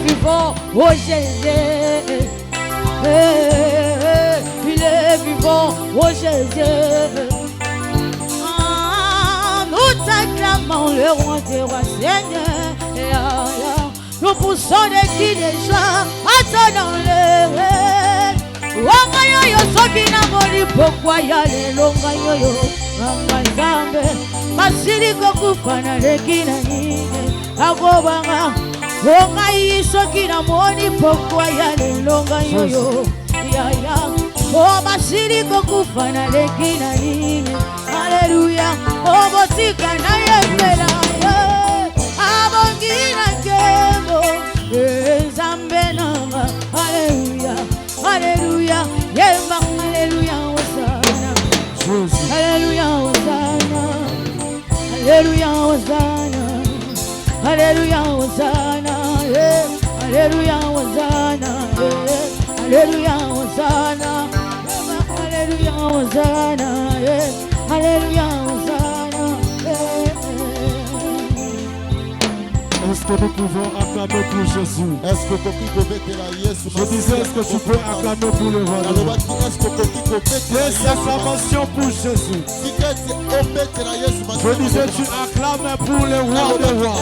vivant, oh Jésus. Il est vivant, oh Jésus. Nous acclamons le roi des rois, Seigneur. Nous poussons des qui déjà, attendons-le. Wangayo yo sobina moli pokwa ya lelo ngayo ngamazambe masiri kokufana lekina nine agobanga wangayi sokina moli pokwa ya lelo ngayo ya o masiri kokufana lekina nine haleluya o botika na yembela abongina kemo zambe nanga haleluya. Alléluia, Alléluia, Hosanna. Alléluia, Hosanna. Alléluia, Hosanna. Alléluia, Hosanna. Alléluia, Hosanna. Alléluia, Hosanna. Alléluia, Hosanna. Alléluia, Hosanna. Est-ce que nous pouvons acclamer pour Jésus? Est-ce que je disais, est-ce que tu peux acclamer pour le roi? Des acclamations pour Jésus. Je disais, tu acclames pour le roi des rois.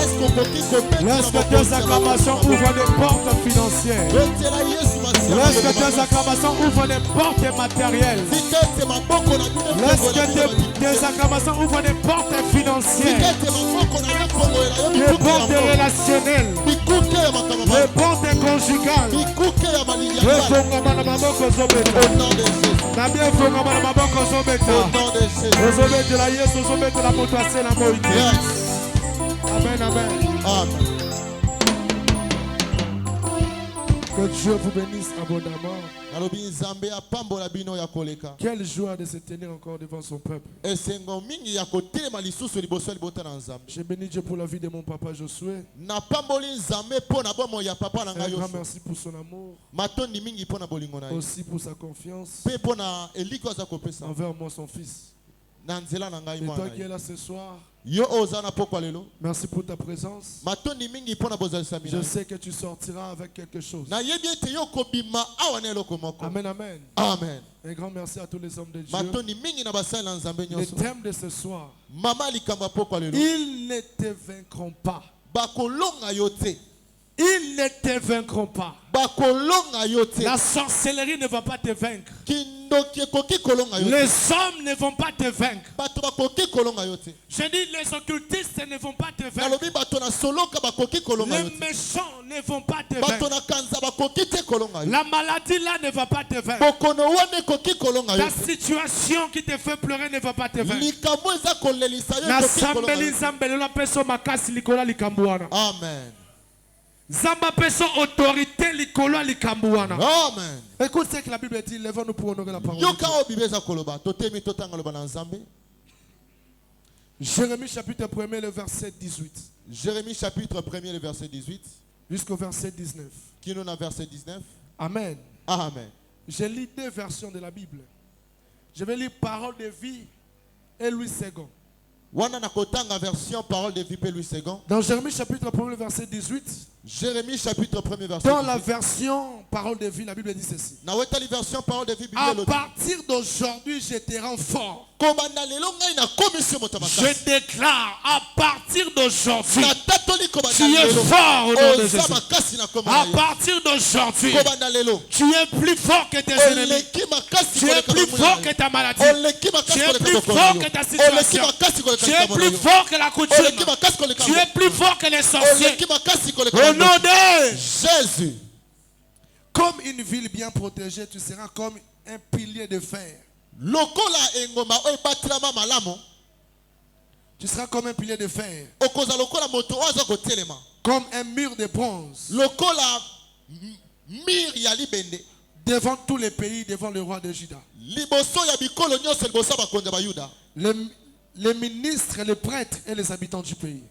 Laisse que tes acclamations ouvrent des portes financières. Laisse que tes acclamations ouvrent des portes matérielles. Laisse que tes acclamations ouvrent des portes financières. Des portes relationnelles. Des portes conjugales. Amen, amen. Que Dieu vous bénisse abondamment. Quelle joie de se tenir encore devant son peuple. Je bénis Dieu pour la vie de mon papa Josué. Un grand merci pour son amour. Aussi pour sa confiance envers moi, son fils. Et toi qui es là ce soir, merci pour ta présence. Je sais que tu sortiras avec quelque chose. Amen, amen. Amen. Un grand merci à tous les hommes de Dieu. Le thème de ce soir, ils ne te vaincront pas. Ils ne te vaincront pas. La sorcellerie ne va pas te vaincre. Les hommes ne vont pas te vaincre. Je dis, les occultistes ne vont pas te vaincre. Les méchants ne vont pas te vaincre. La maladie là ne va pas te vaincre. La situation qui te fait pleurer ne va pas te vaincre. Amen. Zamba peso autorité likolo likambouana. Amen. Écoute ce que la Bible dit, lèvons-nous pour honorer la parole. Jérémie chapitre 1er le verset 18. Jérémie chapitre 1er le verset 18 jusqu'au verset 19. Qui nous a verset 19. Amen. Amen. Je lis deux versions de la Bible. Je vais lire Parole de vie et Louis II. Version Parole de vie Louis II. Dans Jérémie chapitre 1 verset 18. Jérémie chapitre 1 verset 18. Dans la version Parole de vie, la Bible dit ceci. À partir d'aujourd'hui, je te rends fort. Je déclare, à partir d'aujourd'hui, tu es fort au nom de Jésus. À partir d'aujourd'hui, tu es plus fort que tes ennemis. Tu es plus fort que ta maladie. Tu es plus fort que ta situation. Tu es plus fort que la coutume. Tu es plus fort que les sorciers. Au nom de Jésus. Comme une ville bien protégée, tu seras comme un pilier de fer. Tu seras comme un pilier de fer. Comme un mur de bronze. Devant tous les pays, devant le roi de Juda. Les ministres, les prêtres et les habitants du pays.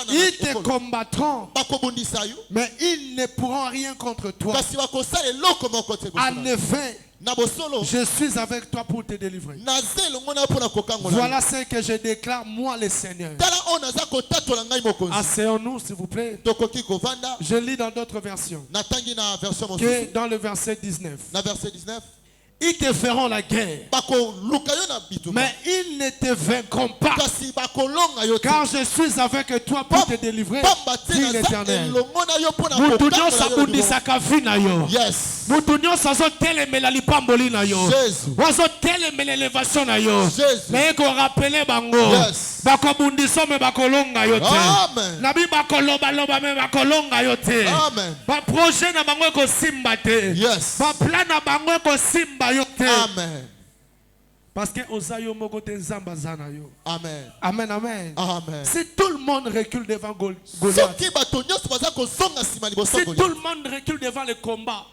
Ils te combattront, mais ils ne pourront rien contre toi. En effet, je suis avec toi pour te délivrer. Voilà ce que je déclare, moi le Seigneur. Asseyons-nous, s'il vous plaît. Je lis dans d'autres versions. Que dans le verset 19. Ils te feront la guerre, mais ils ne te vaincront pas, car je suis avec toi pour te délivrer, dit l'Éternel. Amen. Parce que Amen. Amen, amen. Amen. Si tout le monde recule devant Goliath, si tout le monde recule devant le combat,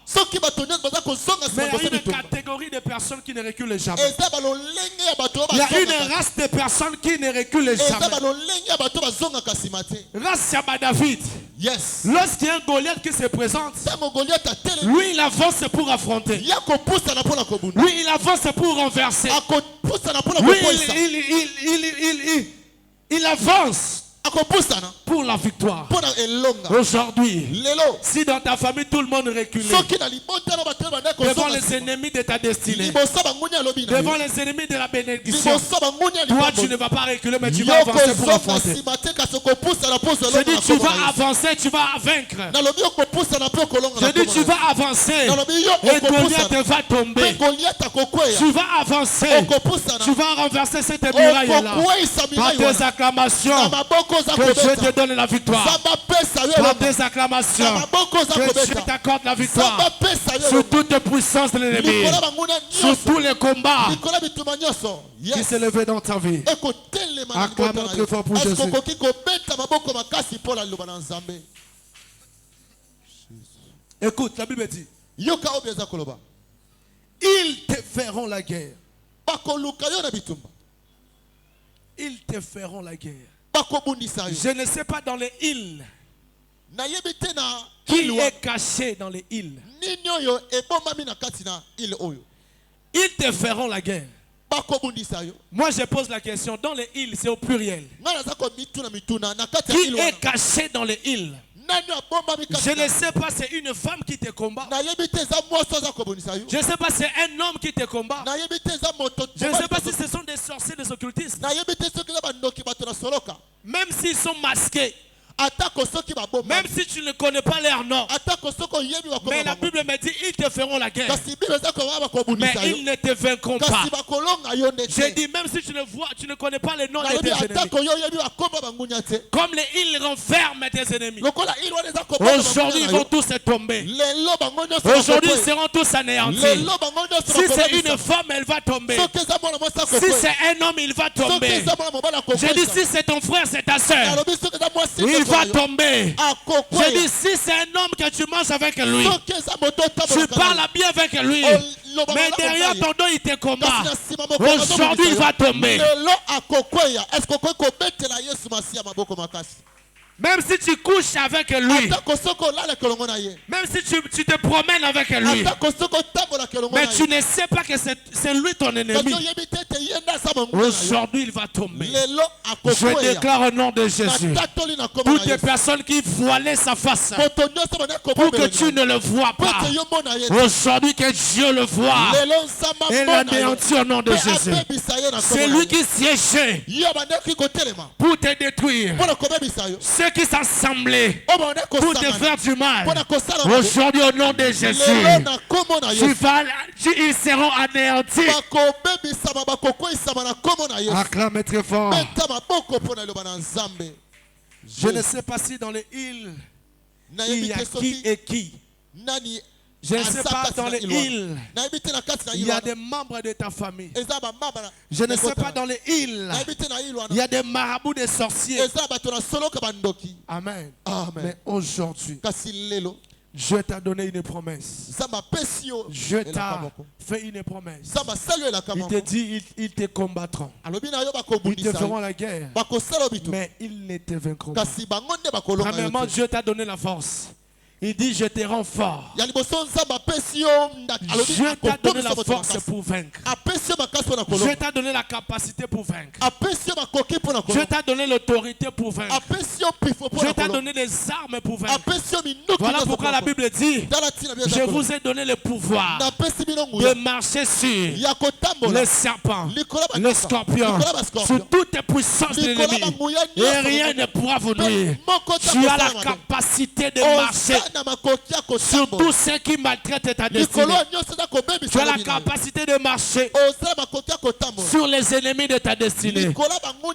mais il y a une catégorie de personnes qui ne reculent jamais. Il y a une race de personnes qui ne reculent jamais. Race à David. Yes. Lorsqu'il y a un Goliath qui se présente, lui il avance pour affronter. Lui il avance pour renverser. Lui il avance pour la victoire. Aujourd'hui, si dans ta famille tout le monde recule devant les ennemis de ta destinée, devant les ennemis de la bénédiction, toi tu ne vas pas reculer, mais tu vas avancer pour affronter. Je dis tu vas avancer, tu vas vaincre. Je dis tu vas avancer et Goliath va tomber. Tu vas avancer, tu vas renverser cette muraille là par tes acclamations. Que Dieu te donne la victoire. Par des acclamations, que Dieu t'accorde la victoire sur toute puissance de l'ennemi, sur tous les combats qui s'est levé dans ta vie. Acclame très fort pour Jésus. Écoute, la Bible dit, ils te feront la guerre. Ils te feront la guerre. Je ne sais pas dans les îles qui est caché dans les îles. Ils te feront la guerre. Moi je pose la question, dans les îles c'est au pluriel. Qui est caché dans les îles? Je ne sais pas, c'est une femme qui te combat. Je ne sais pas, c'est un homme qui te combat. Je ne sais pas si ce sont des sorciers, des occultistes. Même s'ils sont masqués. Même si tu ne connais pas leur nom. Mais la Bible me dit, ils te feront la guerre. Mais ils ne te vaincront pas. J'ai dit, même si tu ne connais pas les noms de tes ennemis. Comme les îles renferment tes ennemis. Aujourd'hui, ils vont tous tomber. Aujourd'hui, ils seront tous anéantis. Si c'est une femme, elle va tomber. Si c'est un homme, il va tomber. J'ai dit, si c'est ton frère, c'est ta soeur, il va tomber. Je dis, si c'est un homme que tu manges avec lui, tu parles bien avec lui, mais derrière ton dos il te combat. Aujourd'hui il va tomber. Même si tu couches avec lui, même si tu te promènes avec lui, mais tu ne sais pas que c'est lui ton ennemi, aujourd'hui il va tomber. Je déclare au nom de Jésus, toutes les personnes qui voilaient sa face pour que tu ne le vois pas, aujourd'hui que Dieu le voit et l'anéantit au nom de Jésus. C'est lui qui siégeait pour te détruire. Ceux qui s'assemblaient pour te faire du mal, aujourd'hui au nom de Jésus, ils seront anéantis. Acclame très fort. Je ne sais pas si dans les îles il y a qui et qui. Je ne sais pas dans les îles il y a des membres de ta famille. Je ne sais pas dans les îles il y a des marabouts, des sorciers. Amen. Mais aujourd'hui, Dieu t'a donné une promesse. Dieu t'a fait une promesse. Il te dit, ils te combattront. Ils te feront la guerre. Mais ils ne te vaincront pas. Premièrement, Dieu t'a donné la force. Il dit, je te rends fort. Dieu t'a donné la force pour vaincre. Dieu t'a donné la capacité pour vaincre. Dieu t'a donné l'autorité pour vaincre. Dieu t'a donné les armes pour vaincre. Voilà pourquoi la Bible dit, je vous ai donné le pouvoir de marcher sur les serpents, les scorpions, sur toutes les puissances de l'ennemi. Et rien ne pourra vous nuire. Tu as la capacité de marcher sur tous ceux qui maltraitent ta destinée. Tu as la capacité de marcher sur les ennemis de ta destinée.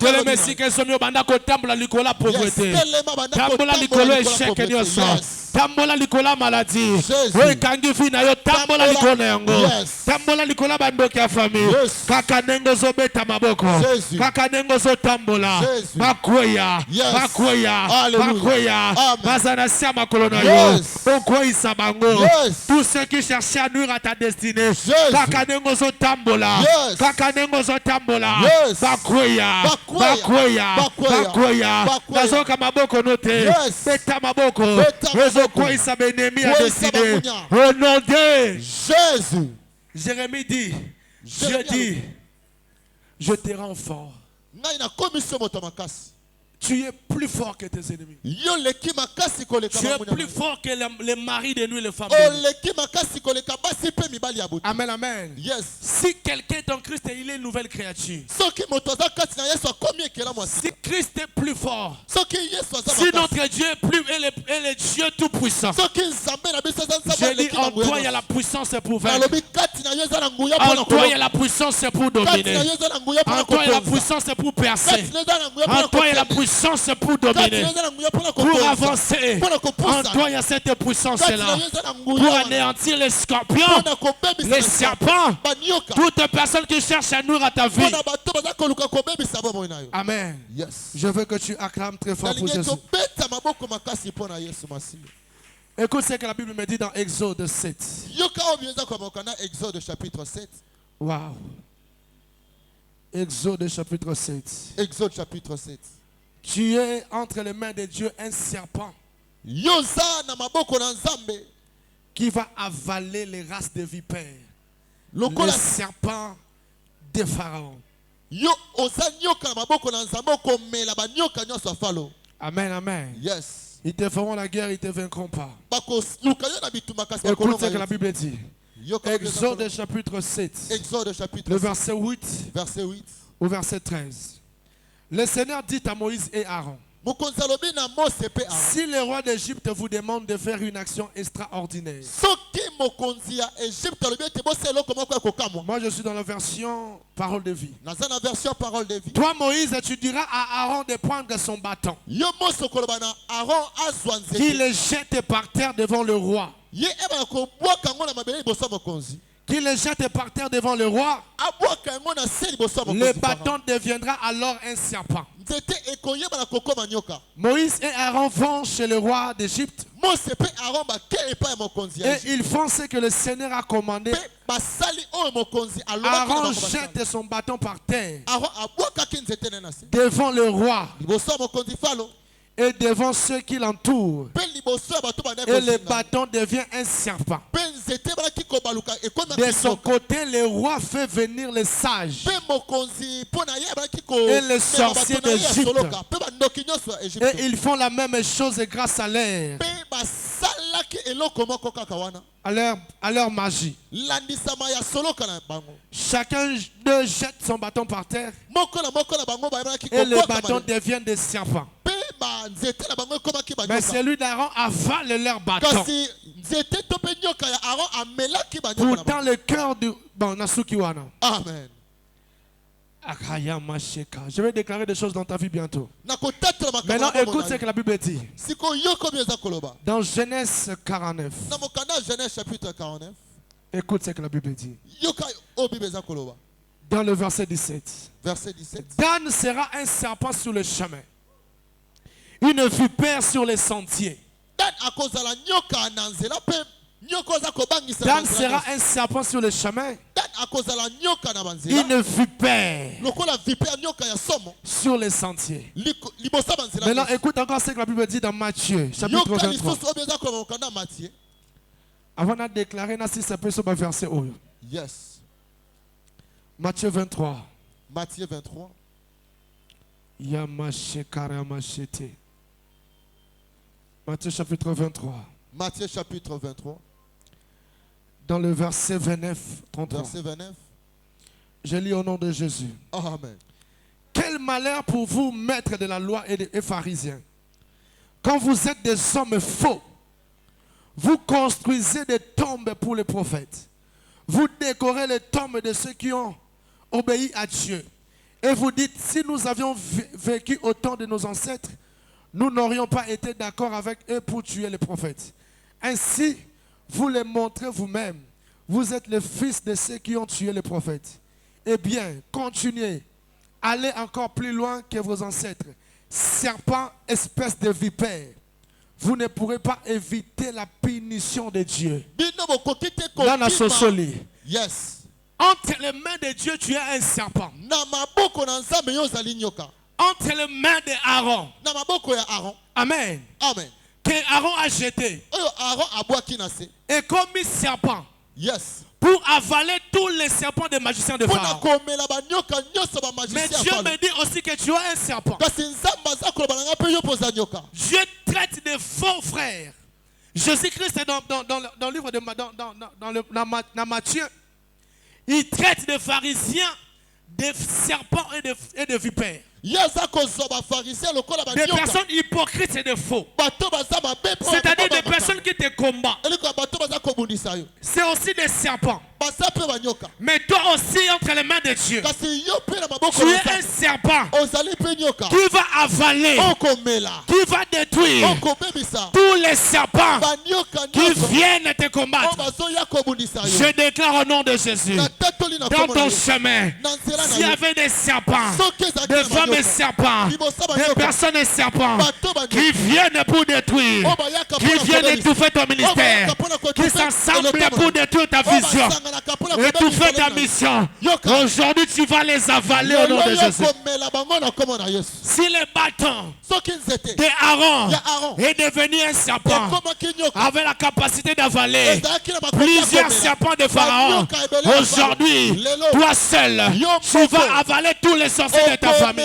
Tu le Messie que son banda kotambola likola pauvreté. Tambola likolo échec nyoso. Tambola likola maladie. Oui kangi fina yo tambola likolo yango. Tambola likola bandoki ya famille. Kaka nengo zo beta maboko. Kaka nengo zo tambola. Makoya. Makoya. Makoya. Mazana sia makolono yo. Okoisa bango. Tous ceux qui cherchaient à nuire à ta destinée. Kaka nengo zo tambola. Kaka nengo zo tambola. Makoya. Makoya. Makoya. Nazoka maboko note. Beta maboko. Rezokoisa benemi à destinée. Au nom de Jésus. Jérémie dit, Dieu dit, je te rends fort. Tu es plus fort que tes ennemis. Tu es plus fort que les maris de nous et les femmes de nous. Amen, amen. Yes. Si quelqu'un est en Christ, il est une nouvelle créature. Si Christ est plus fort, si notre Dieu est plus, est le Dieu tout puissant. Je dis en toi il y a la puissance pour vaincre. En toi il y a la puissance pour dominer. En toi il y a la puissance pour percer. En toi il y a la puissance pour dominer, pour avancer. En toi, il y a cette puissance-là pour anéantir les scorpions, les serpents, toute personne qui cherche à nourrir à ta vie. Amen. Yes. Je veux que tu acclames très fort pour Jésus. Écoute ce que la Bible me dit dans Exode 7. Exode chapitre 7. Wow. Exode chapitre 7. Exode chapitre 7. Tu es entre les mains de Dieu un serpent qui va avaler les races de vipères. Le serpent de Pharaon. Amen, amen. Yes. Ils te feront la guerre, ils ne te vaincront pas. Écoute ce que la Bible dit. Exode chapitre 7. Exode chapitre 7. Le verset 8. Verset 8. Au verset 13. Le Seigneur dit à Moïse et Aaron, si le roi d'Égypte vous demande de faire une action extraordinaire. Moi je suis dans la version parole de vie. Toi Moïse, tu diras à Aaron de prendre son bâton, qu'il le jette par terre devant le roi. Qu'il le jette par terre devant le roi. Le bâton deviendra alors un serpent. Moïse et Aaron vont chez le roi d'Égypte. Et ils font ce que le Seigneur a commandé. Aaron jette son bâton par terre devant le roi et devant ceux qui l'entourent. Et le bâton devient un serpent. De son côté, le roi fait venir les sages et les sorciers d'Égypte. Et ils font la même chose grâce à l'air, à leur magie. Chacun d'eux jette son bâton par terre et le bâton devient des serpents. Mais celui d'Aaron avale leur bâton. Pourtant le cœur du... Bon, Nasukiwana. Amen. Je vais déclarer des choses dans ta vie bientôt. Maintenant, écoute ce que la Bible dit. Dans Genèse 49. Genèse chapitre 49. Écoute ce que la Bible dit. Dans le verset 17. Verset 17. Dan sera un serpent sur le chemin, une vipère sur les sentiers. Dan sera un serpent sur le chemin. Une vipère sur les sentiers. Maintenant, écoute encore ce que la Bible dit dans Matthieu, chapitre 23. Avant de déclarer, si ça peut sur le verset. Yes. Matthieu 23. Matthieu 23. Matthieu chapitre 23. Matthieu chapitre 23. Dans le verset 29, 33. Verset 29. Je lis au nom de Jésus. Amen. Quel malheur pour vous, maîtres de la loi et pharisiens, quand vous êtes des hommes faux, vous construisez des tombes pour les prophètes. Vous décorez les tombes de ceux qui ont obéi à Dieu. Et vous dites, si nous avions vécu au temps de nos ancêtres, nous n'aurions pas été d'accord avec eux pour tuer les prophètes. Ainsi, vous les montrez vous-même. Vous êtes les fils de ceux qui ont tué les prophètes. Eh bien, continuez. Allez encore plus loin que vos ancêtres. Serpent, espèce de vipère. Vous ne pourrez pas éviter la punition de Dieu. Yes. Entre les mains de Dieu, tu es un serpent. Entre les mains d'Aaron. Amen. Amen. Que Aaron a jeté. Et comme un serpent. Yes. Pour avaler tous les serpents des magiciens de Pharaon. Mais Dieu me dit aussi que tu es un serpent. Dieu traite de faux frères. Jésus-Christ est dans le livre de Matthieu. Il traite de pharisiens, de serpents et de vipères. Des personnes hypocrites et de faux. C'est-à-dire des personnes qui te combattent. C'est aussi des serpents. Mais toi aussi, entre les mains de Dieu, tu es un serpent qui va avaler, qui va détruire tous les serpents qui viennent te combattre. Je déclare au nom de Jésus, dans ton chemin, s'il y avait des serpents, des femmes serpents, des personnes serpents qui viennent pour détruire, qui viennent étouffer ton ministère, qui s'assemblent pour détruire ta vision, étouffer ta mission. Aujourd'hui, tu vas les avaler au nom de Jésus. Si le bâton d'Aaron est devenu un serpent, avait la capacité d'avaler plusieurs serpents de Pharaon, aujourd'hui, toi seul, tu vas avaler tous les sorciers de ta famille.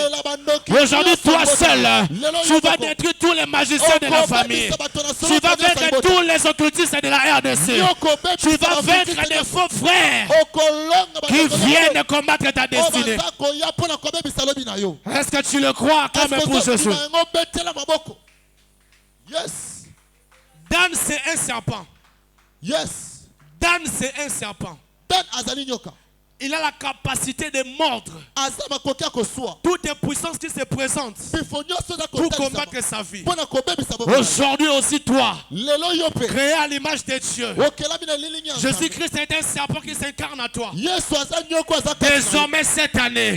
Aujourd'hui, toi seul, tu vas détruire tous les magiciens de la famille. Tu vas vaincre tous les occultistes de la RDC. Tu vas vaincre les faux frères qui viennent combattre ta destinée. Est-ce que tu le crois comme pour Jésus? Yes. Dan, c'est un serpent. Yes. Dan, c'est un serpent. Dan azali nyoka. Il a la capacité de mordre toutes les puissances qui se présentent pour combattre sa vie. Aujourd'hui aussi toi, créé à l'image de Dieu, Jésus-Christ est un serpent qui s'incarne à toi. Désormais cette année,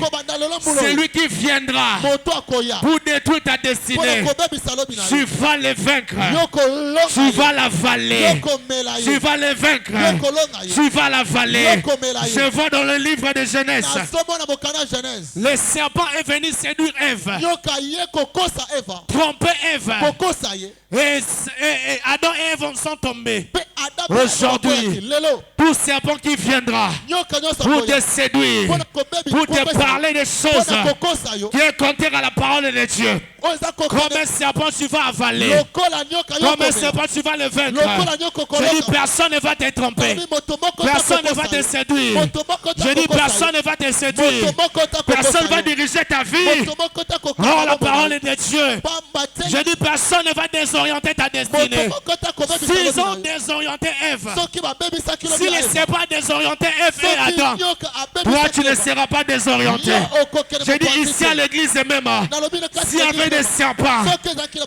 c'est lui qui viendra pour détruire ta destinée. Tu vas le vaincre. Tu vas l'avaler. Tu vas le vaincre. Tu vas l'avaler. Je vois dans le livre de Genèse, le serpent est venu séduire Ève, tromper Ève, et Adam et Ève sont tombés. Aujourd'hui, tout serpent qui viendra pour te séduire, pour te parler des choses qui est contraire à la parole de Dieu, comme un serpent tu vas avaler, comme un serpent tu vas le vaincre. Je dis personne ne va te tromper, personne ne va te séduire. Je dis personne ne va te séduire, personne ne va diriger ta vie hors la parole de Dieu. Je dis personne ne va désorienter ta destinée. S'ils ont désorienté désorienté Ève, si le serpent a désorienté Ève et Adam, toi tu ne seras pas désorienté. J'ai dit ici à l'église même, s'il y avait des serpents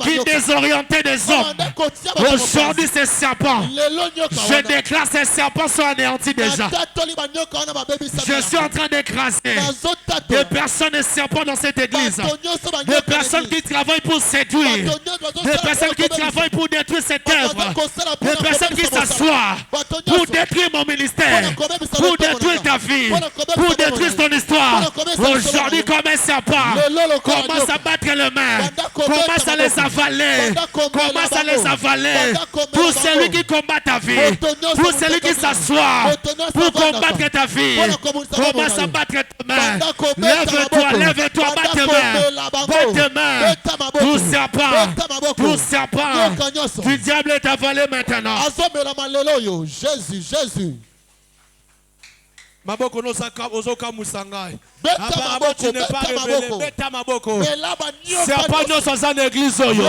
qui désorientaient des hommes, aujourd'hui ces serpents, je déclare ces serpents sont anéantis déjà. Je suis en train d'écraser des personnes et serpents dans cette église, des personnes qui travaillent pour séduire, des personnes qui travaillent pour détruire cette œuvre, des personnes qui s'assoient pour détruire mon ministère, pour détruire ta vie, pour détruire ton histoire. Aujourd'hui, comme un serpent, commence à battre les mains, commence à les avaler, commence à les avaler. Pour celui qui combat ta vie, pour celui qui s'assoit pour combattre ta vie, commence à battre tes mains. Lève-toi, lève-toi, bats tes mains, bats tes mains. Tout serpent du diable est avalé maintenant. Jésus, Jésus. Maboko no saka ozoka musangai. Tu n'es pas révélé. Beta maboko. Serpent no soza l'église oyo.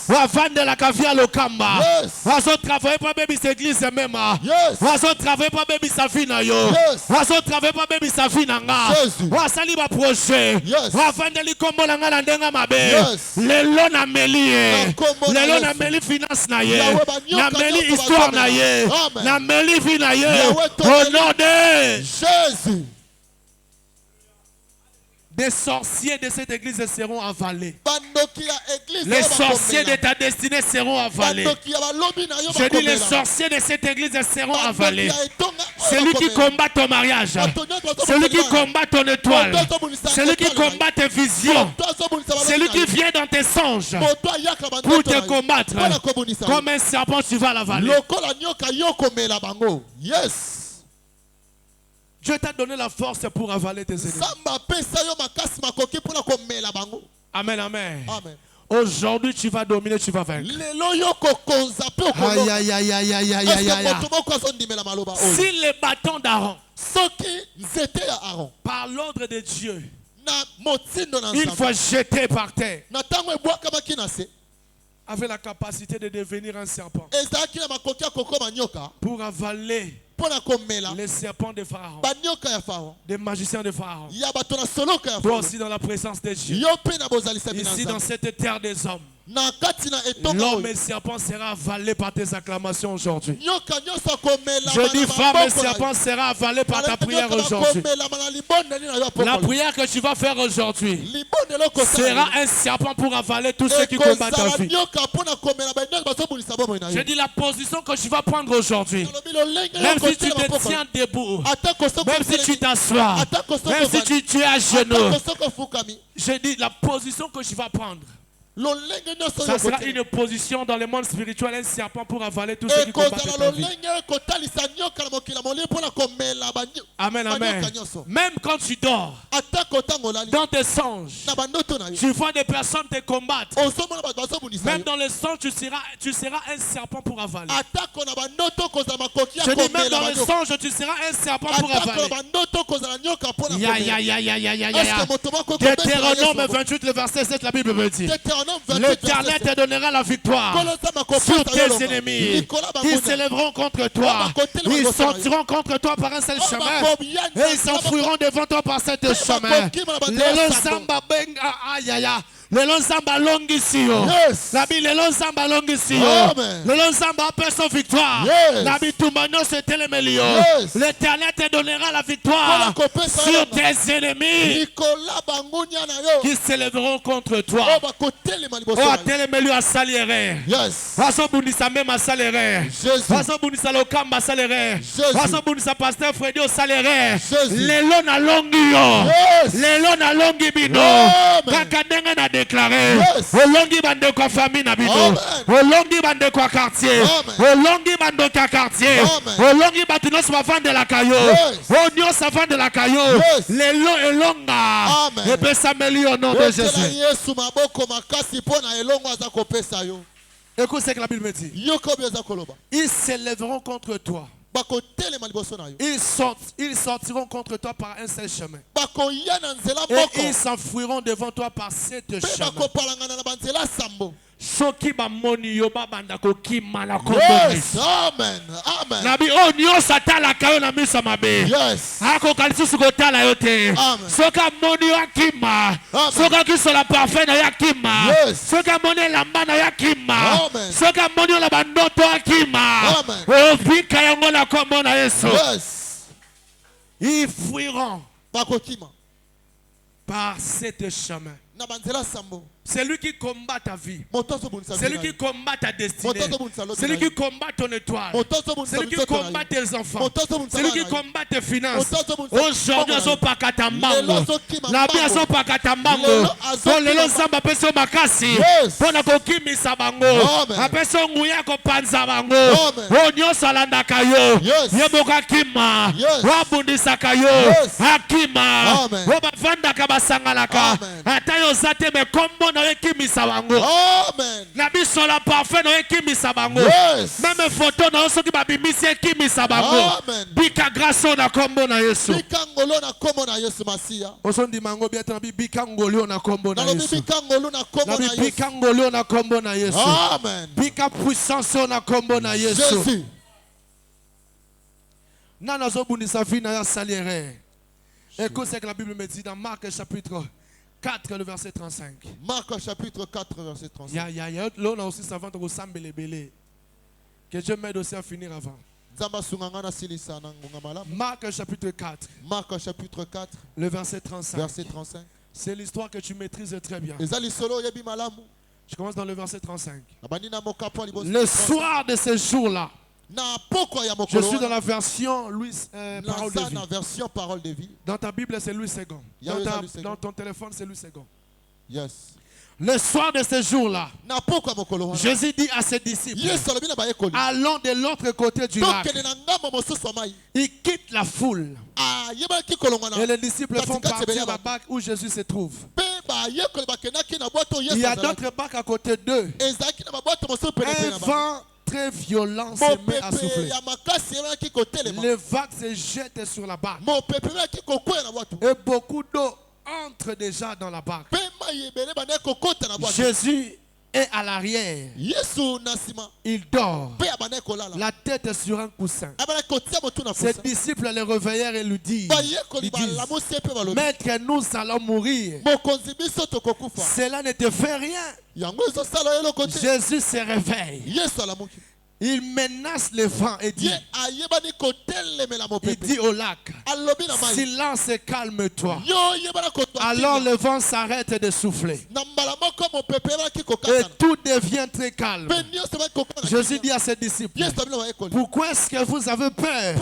Wa vendre la cavia lokamba. Wa so travailler pas baby cette église même. Wa so travailler pas baby sa vie na yo. Wa so travailler pas baby sa vie na nga. Wa sali ba projet. Wa vendre li kombo na nga na ndenga mabe. Lelo na meli. Lelo na meli finance na ye. Na meli histoire na ye. Na meli vie na ye. Au nom de Jésus. Des sorciers de cette église seront avalés. Les sorciers de ta destinée seront avalés. Je dis les sorciers de cette église seront avalés. Celui qui combat ton mariage, celui qui combat ton étoile, celui qui combat tes visions, celui qui vient dans tes songes pour te combattre, comme un serpent tu vas l'avaler. Yes. Dieu t'a donné la force pour avaler tes ennemis. Amen, amen. Aujourd'hui, tu vas dominer, tu vas vaincre. Aïe, aïe, aïe, aïe, aïe, aïe, aïe, aïe. Si les bâtons d'Aaron, par l'ordre de Dieu, une fois jetés par terre, avait la capacité de devenir un serpent pour avaler les serpents de Pharaon, des magiciens de Pharaon. Toi aussi dans la présence de Dieu, ici dans cette terre des hommes, l'homme et le serpent sera avalé par tes acclamations aujourd'hui. Je dis femme et serpent sera avalé par ta prière aujourd'hui. La prière que tu vas faire aujourd'hui sera un serpent pour avaler tous ceux qui combattent ta vie. Je dis la position que tu vas prendre aujourd'hui, même si tu te tiens debout, même si tu t'assois, même si tu es à genoux, je dis la position que tu vas prendre, ça sera une position dans le monde spirituel, un serpent pour avaler tous ceux qui combattent ta vie. Amen, amen. Même quand tu dors, dans tes songes, tu vois des personnes te combattre. Même dans les songes, tu seras un serpent pour avaler. Je dis même dans les songes, tu seras un serpent pour avaler. Deutéronome 28, le verset 7, la Bible me dit: l'Éternel te donnera la victoire sur tes ennemis qui s'élèveront contre toi. Ils sortiront contre toi par un seul chemin et ils s'enfuiront devant toi par cet chemin. Lelo Zamba Longisio. Nabi Lelo Zamba Longisio. Lelo Zamba appelle son victoire. Nabi Toumano se télémélio. L'Éternel te donnera la victoire sur tes ennemis qui s'élèveront contre toi. Oh, télémélio à salire. Vaso Bounissa même à salire. Vaso Bounissa Lokamba à salire. Vaso Bounissa Pasteur Freddy au salire. Lelo na Longio. Lelo na Longibino. Kakadenga na déclaré olongi bande kwa famille na bino olongi bande kwa quartier olongi bande kwa quartier olongi batu no sa vendre la caillou onyo sa vendre la caillou lelo elonga et peut s'améliorer au nom de Jésus. Écoute ce que la Bible me dit. Ils s'élèveront contre toi Ils sortiront contre toi par un seul chemin. Et ils s'enfuiront devant toi par 7 chemins. Soki ba moni yo ba banda ko kimala ko Yes, amen, amen. Nabi o nyo satala kayo na misa mabe. Yes. Ako kalisusu ko tala yote. Soka moni yo akima. Soka kisola parfait na yakima. Yes. Soka moni lamba na yakima. Amen. Soka moni la bandoto akima. Amen. O vika yango na kombo na Yesu. Yes. Ils fuiront Bakokima. par 7 chemins. C'est lui qui combat ta vie. C'est lui qui combat ta destinée. C'est lui qui combat ton étoile. C'est lui qui combat tes enfants. C'est lui qui combat tes finances. Aujourd'hui, ils sont pas katambango. La vie, ils sont pas katambango. Pour les gens, ils sont makasi. Pour la kokimi sabango. Après, ils sont ngouya kopanza bango. Onyo salanda kayo. Yemoka kima. Wabundisa kayo. Hakima. Wabavanda kabasangalaka. Atayo zate me kombo na ekimisa bango. Amen. Na biso la parfait na ekimisa bango. Yes. Même photo na soki ba bimisi ekimisa bango. Amen. Bika grâce na kombo na Yesu. Bika ngolo na kombo na Yesu Masia. Osondi mango biata na bika ngolo na kombo na Yesu. Bika ngolo na kombo na Yesu. Bika ngolo na kombo na Yesu. Amen. Bika puissance na kombo na Yesu. Jésus. Nana zo bundisa vie na ya saliere. Écoute ce que la Bible me dit dans Marc chapitre 4, le verset 35. Marc chapitre 4, verset 35. Là, on a aussi savant au que Dieu m'aide aussi à finir avant. Marc chapitre 4. Marc chapitre 4. Le verset 35. Verset 35. C'est l'histoire que tu maîtrises très bien. Je commence dans le verset 35. Le soir de ce jour-là. Je suis dans la version Parole de vie. Dans ta Bible, c'est Louis II. Dans ton téléphone, c'est Louis II. Yes. Le soir de ce jour-là, Jésus dit à ses disciples, allons de l'autre côté du lac. Il quitte la foule. Et les disciples font partir la barque où Jésus se trouve. Il y a d'autres barques à côté d'eux. Un vent très violent se met à souffler. Les vagues se jettent sur la barque. Et beaucoup d'eau entre déjà dans la barque. Jésus est à l'arrière. Il dort. La tête sur un coussin. Ses disciples le réveillèrent et lui disent, Maître, nous allons mourir. Cela ne te fait rien. Jésus se réveille. Il menace le vent et dit, il dit au lac, silence et calme-toi. Alors le vent s'arrête de souffler. Et tout devient très calme. Jésus dit à ses disciples, pourquoi est-ce que vous avez peur?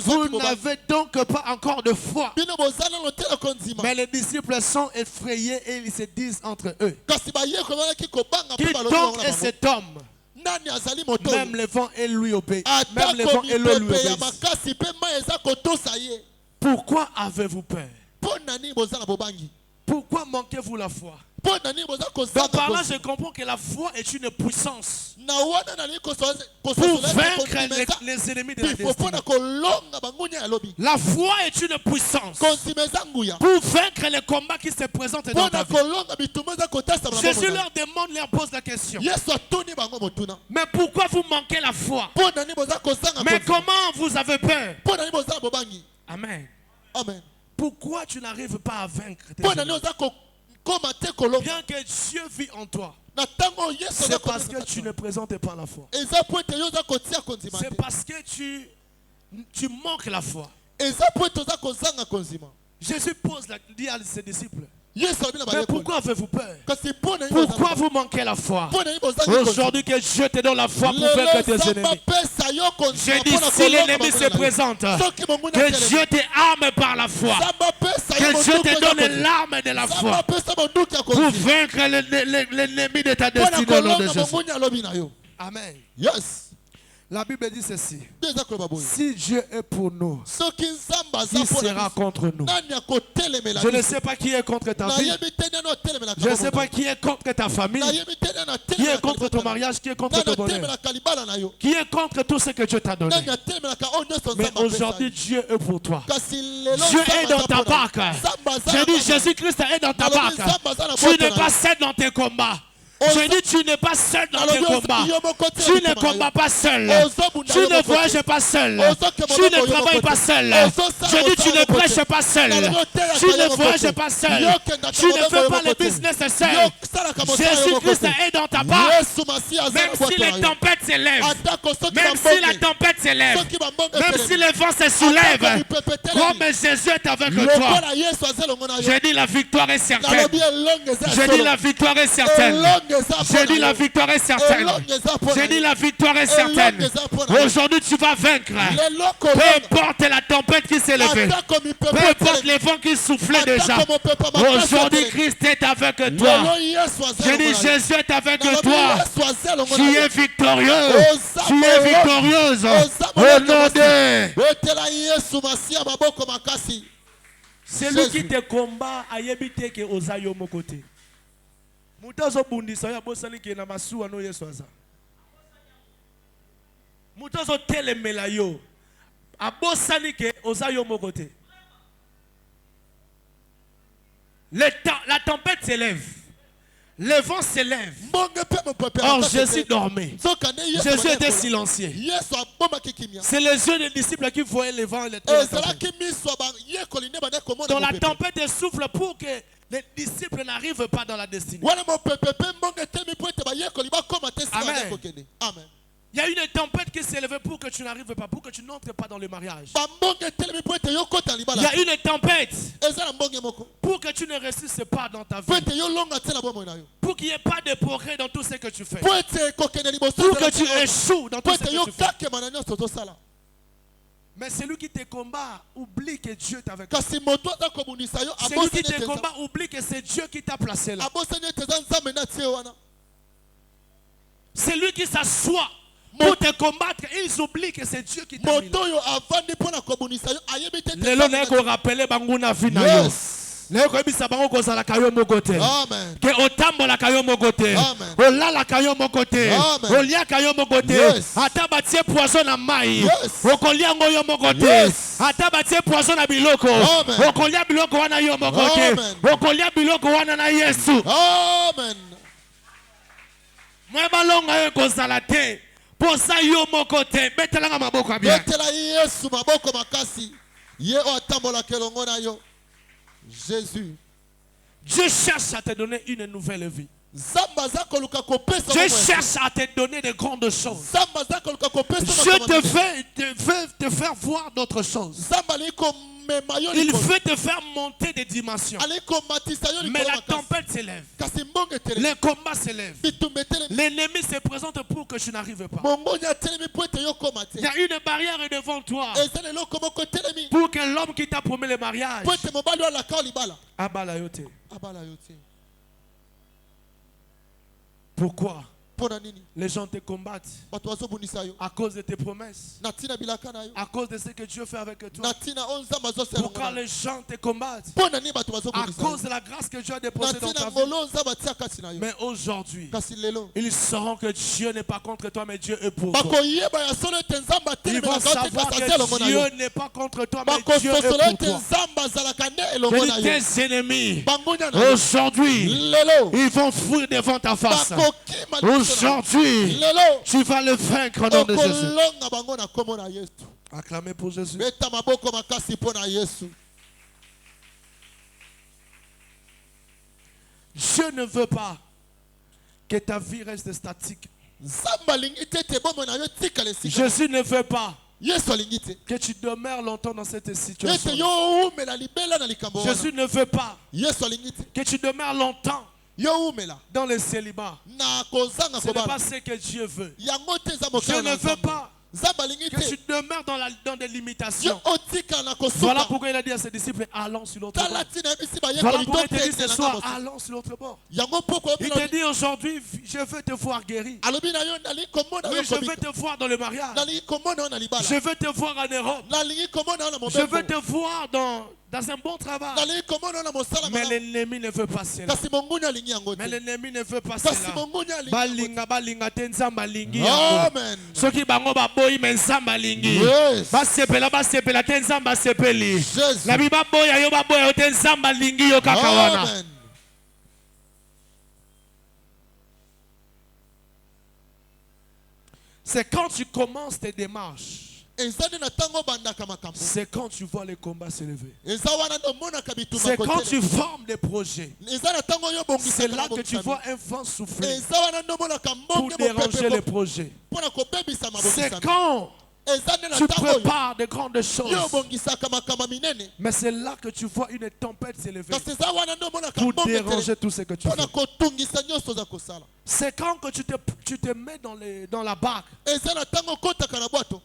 Vous n'avez donc pas encore de foi. Mais les disciples sont effrayés et ils se disent entre eux, qui donc est cet homme? Même le vent et lui obéissent. Même le vent et l'eau lui obéissent. Pourquoi avez-vous peur? Pourquoi manquez-vous la foi? Donc par là, je comprends que la foi est une puissance pour vaincre les ennemis de la destinée. La foi est une puissance pour vaincre les combats qui se présentent dans ta vie. Jésus leur demande, leur pose la question. Mais pourquoi vous manquez la foi? Mais comment vous avez peur? Amen. Amen. Pourquoi tu n'arrives pas à vaincre tes ennemis? Bien que Dieu vit en toi, c'est parce que tu ne présentes pas la foi. C'est parce que tu manques la foi. Jésus dit à ses disciples, mais pourquoi avez-vous peur? Pourquoi vous manquez la foi? Aujourd'hui que Dieu te donne la foi pour vaincre tes ennemis. J'ai dit, si l'ennemi se présente, que Dieu te arme par la foi. Que Dieu te donne l'arme de la foi pour vaincre l'ennemi de ta destinée au nom de Jésus. Amen. Yes. La Bible dit ceci. Si Dieu est pour nous, qui sera contre nous? Je ne sais pas qui est contre ta vie. Je ne sais pas qui est contre ta famille. Qui est contre ton mariage, qui est contre ton bonheur. Qui est contre tout ce que Dieu t'a donné. Mais aujourd'hui, Dieu est pour toi. Dieu est dans ta barque. Je dis, Jésus-Christ est dans ta barque. Tu n'es pas seul dans tes combats. Je dis, tu n'es pas seul dans tes combats. Tu ne combats pas seul. Tu ne voyages pas seul. Tu ne travailles pas seul. Je dis, tu ne prêches pas seul. Tu ne voyages pas seul. Tu ne fais pas le business seul. Jésus-Christ est dans ta part. Même si les tempêtes s'élèvent. Même si la tempête s'élève. Même si le vent se soulève. Comme Jésus est avec toi. Je dis, la victoire est certaine. Je dis, la victoire est certaine. J'ai dit la victoire est certaine. J'ai dit la victoire est certaine. Aujourd'hui tu vas vaincre. Peu importe la tempête qui s'est levée. Peu importe les vents qui soufflaient déjà. Aujourd'hui Christ est avec toi. J'ai dit Jésus est avec toi. Tu es victorieux. Tu es victorieuse. Au nom de... C'est lui qui te combat à yébite que osayo mon côté. Mutazo bundisa ya bosani ke na masuwa no Yesu aza. Mutazo telemela yo. Abosani ke ozayo mokote. La tempête s'élève. Le vent s'élève. Or Jésus dormait. Jésus était silencieux. C'est les yeux des disciples qui voyaient le vent et les tempêtes. Dans la tempête souffle pour que les disciples n'arrivent pas dans la destinée. Amen. Il y a une tempête qui s'est élevée pour que tu n'arrives pas, pour que tu n'entres pas dans le mariage. Il y a une tempête pour que tu ne réussisses pas dans ta vie. Pour qu'il n'y ait pas de progrès dans tout ce que tu fais. Pour que tu échoues dans tout ce que tu fais. Mais celui qui te combat oublie que Dieu est avec toi. Celui qui te combat oublie que c'est Dieu qui t'a placé là. Celui qui s'assoit pour te combattre, ils oublient que c'est Dieu qui t'a mis là. Amen. Que otambola kayo mokote. Olala kayo mokote. Olia kayo mokote. Ata batie poison na mai. Okolia ngoyo mokote. Ata batie poison na biloko. Okolia biloko wana yo mokote. Okolia biloko wana na Yesu. Amen. Mweba longa yo kozala te. Posa yo mokote. Betela nga maboko bien. Betela Yesu maboko makasi. Ye otambola kelongo na yo. Jésus. Dieu cherche à te donner une nouvelle vie. Dieu cherche à te donner de grandes choses. Dieu te faire voir d'autres choses. Il veut te faire monter des dimensions. Mais la tempête s'élève. Les combats s'élèvent. L'ennemi se présente pour que tu n'arrives pas. Il y a une barrière devant toi. Pour que l'homme qui t'a promis le mariage abalayote. Pourquoi? Les gens te combattent à cause de tes promesses, à cause de ce que Dieu fait avec toi. Pourquoi les gens te combattent? À cause de la grâce que Dieu a déposée dans ta vie. Mais aujourd'hui, ils sauront que Dieu n'est pas contre toi, mais Dieu est pour toi. Ils vont savoir que Dieu n'est pas contre toi, mais Dieu est pour toi. Je dis tes ennemis, aujourd'hui, ils vont fuir devant ta face. Aujourd'hui, tu vas le vaincre au nom de Jésus. Acclamez pour Jésus. Dieu ne veut pas que ta vie reste statique. Jésus ne veut pas que tu demeures longtemps dans cette situation. Jésus ne veut pas que tu demeures longtemps dans le célibat. Ce n'est pas ce que Dieu veut. Je ne veux pas Que tu demeures dans des limitations. Voilà pourquoi il a dit à ses disciples, allons sur l'autre bord. Voilà pourquoi il te dit ce soir, allons sur l'autre bord. Il te dit aujourd'hui, je veux te voir guéri. Oui, je veux te voir dans le mariage. Je veux te voir en Europe. Je veux te voir dans un bon travail. Mais l'ennemi ne veut pas cela. Mais l'ennemi ne veut pas cela. Balinga te nzamba lingi. Amen. Soki bango baboyi me nzamba lingi. Basepela te nzamba sepeli. La bi baboya yo baboya te nzamba lingi yo kaka wana. Amen. C'est quand tu commences tes démarches. C'est quand tu vois les combats s'élever. C'est quand tu formes des projets. C'est là que tu vois un vent souffler pour déranger les projets. C'est quand tu prépares de grandes choses. Mais c'est là que tu vois une tempête s'élever pour déranger tout ce que tu fais. C'est quand que tu te mets dans la barque.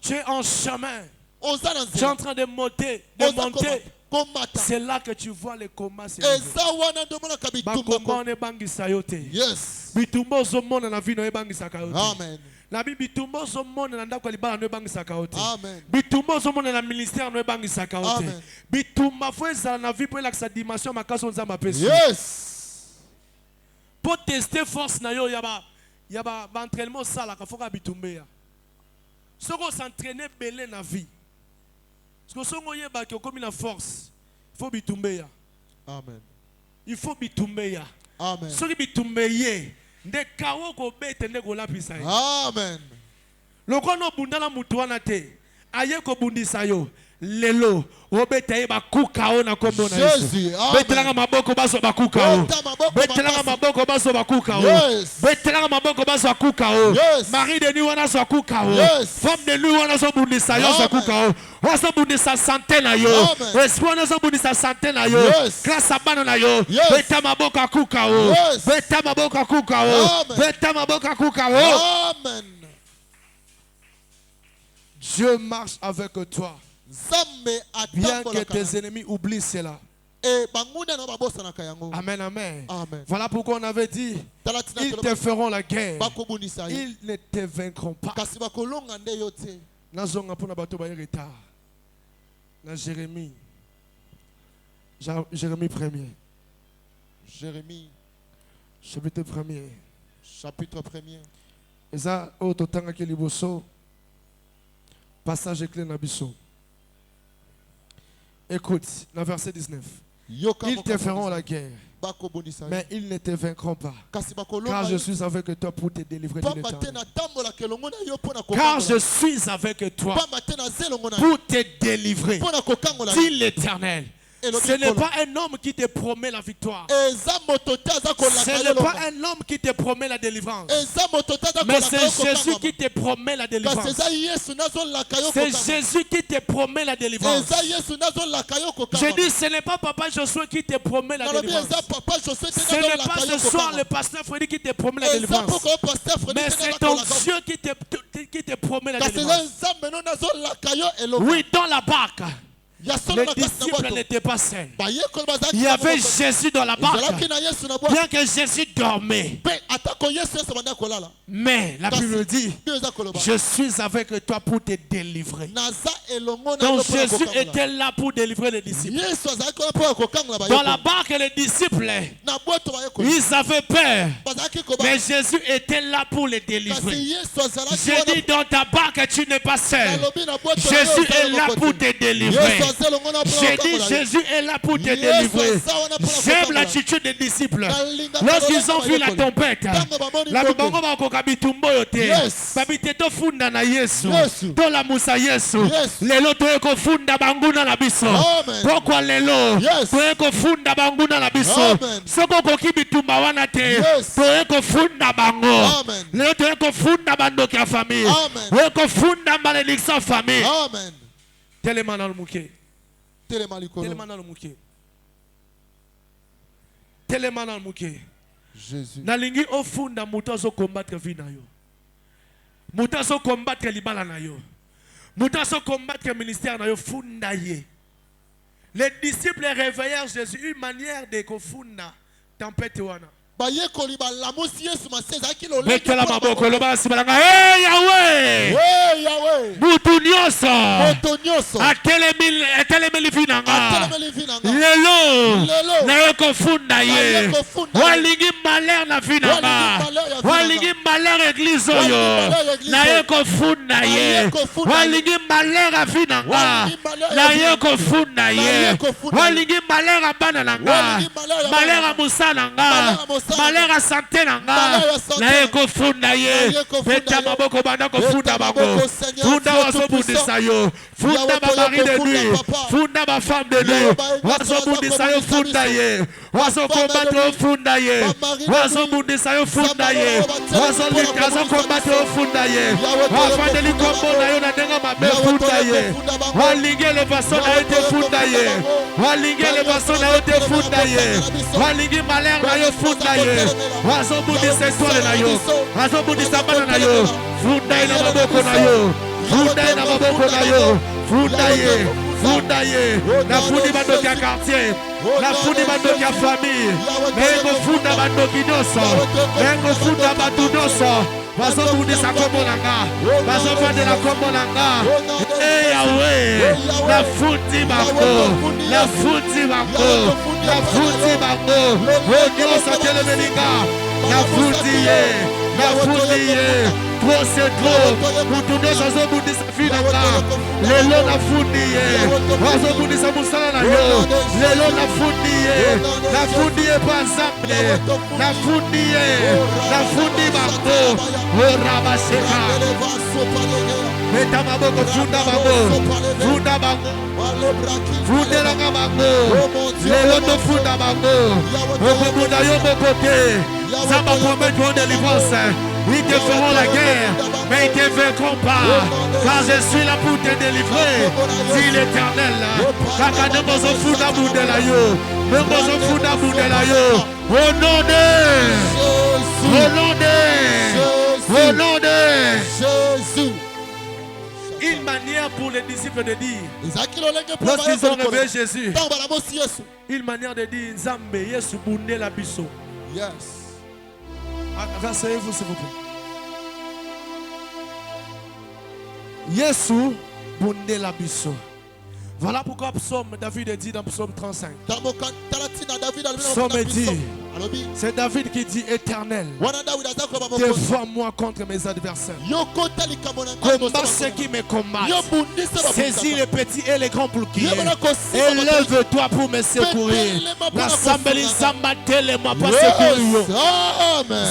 Tu es en chemin. Tu es en train de monter. C'est là que tu vois les combats s'élever. Amen. La Bible bitumba zo mona na ndako libala no ebangisa kaote. Bitumba zo mona na ministère no ebangisa kaote. Bitumba fo ezala na vie po elakisa dimension makaso nzamba pesi. Yes. Pour tester force na yo ya ba entraînement sala ka foka bitumba ya. Soko s'entraîner belé na vie. Parce que songo yeba ki okomi na force. Il faut bitumba ya. Amen. Il faut bitumba ya. Amen. Soki bitumba ye. Amen. Lokono bundala mutu wana te. Aye ko bundisa yo. Lelo obeta ye bakuka o na kombo na Yesu. Betelanga maboko baso bakuka o. Betelanga maboko baso bakuka o. Betelanga maboko baso bakuka o. Marie de nuit wana so bakuka o. Femme de nuit wana so bundisa yo so bakuka o. Wasa bundisa santé na yo. Esprit wana so bundisa santé na yo. Grâce à bana na yo. Beta maboko akuka o. Beta maboko akuka o. Beta maboko akuka o. Amen. Dieu marche avec toi. Bien que tes ennemis oublient cela. Amen, amen. Voilà pourquoi on avait dit, ils te feront la guerre. Ils ne te vaincront pas. Jérémie. Jérémie 1er. Jérémie. Chapitre 1er. Chapitre 1er. Eza ototanga ke liboso. Passage clé na biso. Écoute, dans verset 19. Ils te feront la guerre, mais ils ne te vaincront pas. Car je suis avec toi pour te délivrer de l'Éternel. Car je suis avec toi pour te délivrer, dit l'Éternel. Ce n'est pas un homme qui te promet la victoire. Ce n'est pas un homme qui te promet la délivrance. Mais c'est Jésus qui te promet la délivrance. C'est Jésus qui te promet la délivrance. Je dis, ce n'est pas Papa Josué qui te promet la délivrance. Ce n'est pas ce soir le pasteur Freddy qui te promet la délivrance. Mais c'est ton Dieu qui te promet la délivrance. Oui, dans la barque. Les disciples n'étaient pas seuls. Il y avait Jésus dans la barque. Bien que Jésus dormait. Mais la Bible dit, je suis avec toi pour te délivrer. Donc Jésus était là pour délivrer les disciples. Dans la barque, les disciples, ils avaient peur. Mais Jésus était là pour les délivrer. J'ai dit, dans ta barque, tu n'es pas seul. Jésus est là pour te délivrer. J'ai dit, Jésus est là pour te délivrer. J'aime l'attitude des disciples. Lorsqu'ils ont vu la tempête, la bibango ba kokabitumbo yote. Babiteto funda na Yesu. To la musa Yesu. Lelo to eko funda banguna na biso. Pourquoi lelo? To eko funda banguna na biso. Soko koki bitumba wana te. To eko funda bango. Lelo to eko funda bandoki ya famille. Eko funda malédiction famille. Tellement dans le mouké. Tellement dans le mouké. Tellement dans le mouké. Jésus. Nalingi ofunda mutazo combattre vie na yo. Mutazo combattre libala na yo. Mutaso combattre le ministère na yo funda ye. Les disciples réveillèrent Jésus une manière de kofunda tempête wana. Mettez la maboko loba sibalanga. Hey Yahweh! Hey Yahweh! Mutunyoso! Atelemeli vinanga. Lelo! Na yoko funda ye. Walingi malheur na vinanga. Walingi malheur église oyo. Na yoko funda ye. Walingi malheur a vinanga. Na yoko funda ye. Walingi malheur a banananga. Malheur a musananga. Malheur à santé nanga na eko funda ye beta maboko banda ko funda bango funda waso bundisa yo funda ba mari de nuit funda ba femme de nuit waso bundisa yo funda ye waso combattre funda ye waso bundisa yo funda ye waso likazo combattre funda ye afande likombo na yo na denga mabe funda ye walinge le façon na été funda ye walinge le façon na été funda ye walingi malheur na yo funda ye wazo bundisa étoile na yo wazo bundisa bana na yo funda na maboko na yo funda na maboko na yo funda ye na fundi bandoki ya quartier na fundi bandoki ya famille nengo funda bandoki nyonso nengo funda batu nyonso wazo bundisa kombo nanga wazo vandela kombo nanga e Yahweh na fundi bango na fundi bango na fundi bango o nyonso telemelinga na fundi ye trop c'est trop mutu nyonso azobundisa fi nanga lelo na fundi ye azobundisa mosala na yo lelo na fundi ye pa nzambe na fundi bango orabaseka meta maboko funda bango fundelanga bango lelo tofunda bango okobunda yo moko te nzambe apromettre en délivrance. Ils te feront la guerre, mais ils ne te vaincront pas. Car je suis là pour te délivrer, dit l'Éternel. Kaka ne mozo funda bundela yo, ne mozo funda bundela yo. Au nom de Jésus. Une manière pour les disciples de dire, lorsqu'ils ont réveillé Jésus, une manière de dire, Nzambe Yesu bundela biso. Yes. Rasseyez-vous s'il vous plaît. Yesu bundela biso. Voilà pourquoi Psaume David dit dans Psaume 35. Psaume dit, c'est David qui dit Éternel, défends-moi contre mes adversaires. Combat ceux qui me combattent. Saisis les petits et les grands pour qui élève-toi pour me secourir. L'assemblée Zamba telle-moi pas secourir.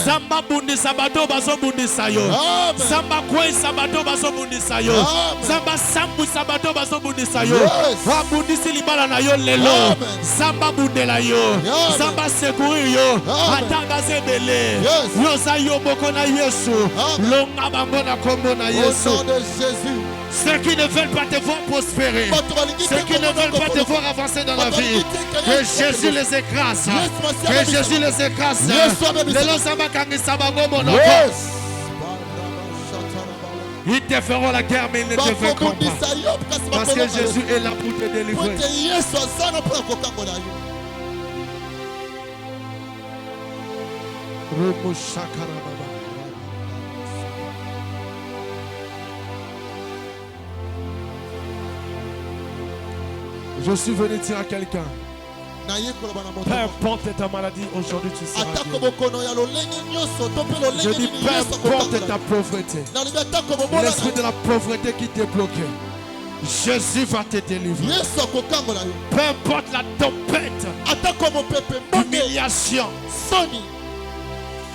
Zamba bundi sabato bazo bundi sayo. Zamba kwe sabato bazo bundi sayo. Zamba sambu sabato bazo bundi sayo. Wa bundi silibala na yo lelo. Zamba bundela yo. Zamba secourir yo. Atanga zebele. Yo sayo boko na Yesu. Longa bango na kombo na Yesu. Au nom de Jésus. Ceux qui ne veulent pas te voir prospérer, ceux qui ne veulent pas te voir avancer dans la vie, que Jésus les écrase, que Jésus les écrase. Ils te feront la guerre, mais ils ne te vaincront pas. Parce que Jésus est là pour te délivrer. Je suis venu dire à quelqu'un, peu importe ta maladie, aujourd'hui tu seras guéri. Je dis peu importe ta pauvreté, l'esprit de la pauvreté qui t'est bloqué, Jésus va te délivrer. Peu importe la tempête d'humiliation,